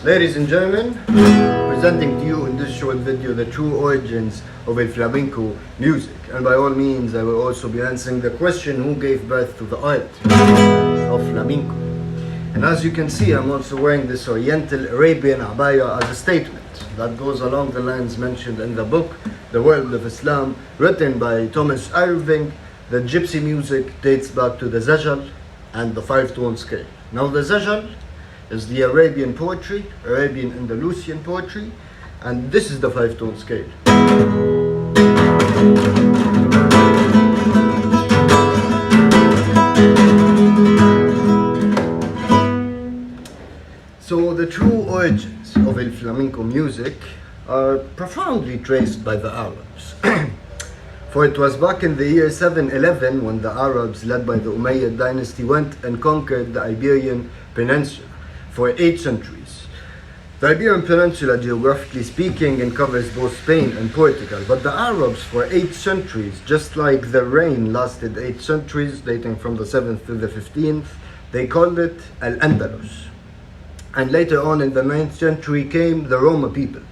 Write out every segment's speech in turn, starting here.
Ladies and gentlemen, presenting to you in this short video the true origins of el flamenco music. And by all means, I will also be answering the question who gave birth to the art of flamenco. And as you can see, I'm also wearing this Oriental Arabian abaya as a statement that goes along the lines mentioned in the book, The World of Islam, written by Thomas Irving. The gypsy music dates back to the Zajal and the 5-tone scale. Now the Zajal is the Arabian poetry, Arabian Andalusian poetry, and this is the 5-tone scale. So the true origins of el flamenco music are profoundly traced by the Arabs. For it was back in the year 711 when the Arabs, led by the Umayyad dynasty, went and conquered the Iberian Peninsula for 8 centuries. The Iberian Peninsula, geographically speaking, covers both Spain and Portugal, but the Arabs for 8 centuries, just like the reign lasted 8 centuries, dating from the 7th to the 15th, they called it Al-Andalus. And later on in the 9th century came the Roma people.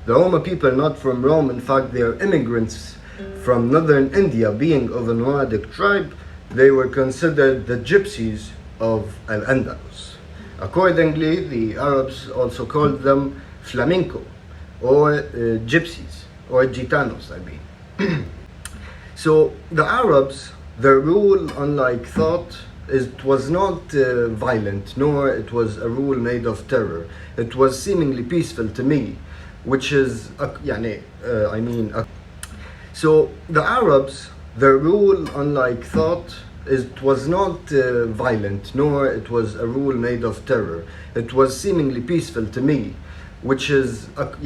The Roma people, not from Rome, in fact they are immigrants from northern India, being of a nomadic tribe. They were considered the gypsies of Al-Andalus. Accordingly, the Arabs also called them flamenco, or gypsies, or gitanos, I mean. So the Arabs, their rule, unlike thought, it was not violent, nor it was a rule made of terror. It was seemingly peaceful to me, which is, So the Arabs, their rule, unlike thought, it was not violent, nor it was a rule made of terror. It was seemingly peaceful to me, which is, So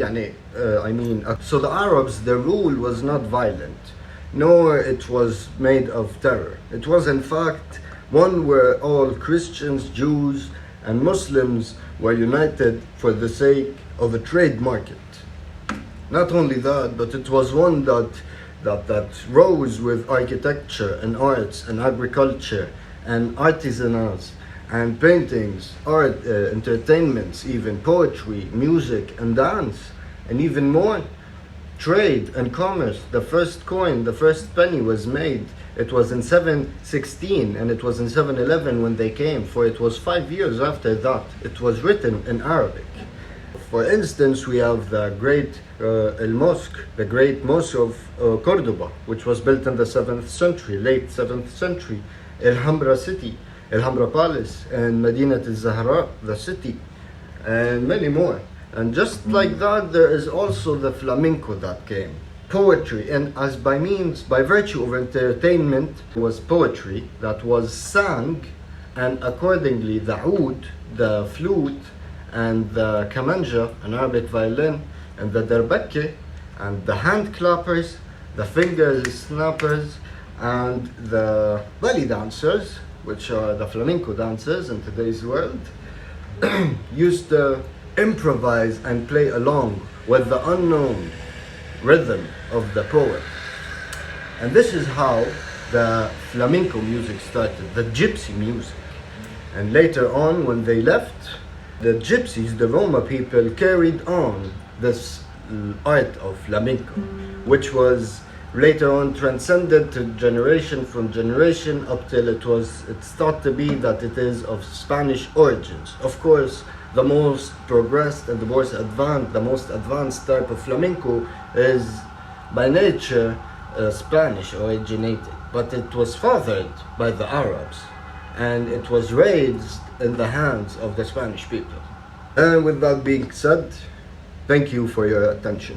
the Arabs, their rule was not violent, nor it was made of terror. It was in fact one where all Christians, Jews, and Muslims were united for the sake of a trade market. Not only that, but it was one that rose with architecture and arts and agriculture and artisanals and paintings, art, entertainments, even poetry, music and dance, and even more. Trade and commerce. The first coin, the first penny was made. It was in 716 and it was in 711 when they came, for it was 5 years after that. It was written in Arabic. For instance, we have the great mosque, the great mosque of Cordoba, which was built in the 7th century, late 7th century. Alhambra city, Alhambra palace, and Medinat al-Zahra, the city, and many more. And just like that, there is also the flamenco that came. Poetry, and as by virtue of entertainment, was poetry that was sang, and accordingly the oud, the flute, and the kamanja, an Arabic violin, and the derbekke, and the hand clappers, the finger snappers, and the belly dancers, which are the flamenco dancers in today's world, used to improvise and play along with the unknown rhythm of the poet. And this is how the flamenco music started, the gypsy music. And later on, when they left, the gypsies, the Roma people, carried on this art of flamenco, which was later on transcended to generation from generation up till it's thought to be that it is of Spanish origins. Of course, the most progressed and the most advanced type of flamenco is by nature Spanish originated, but it was fathered by the Arabs and it was raised in the hands of the Spanish people. And with that being said, thank you for your attention.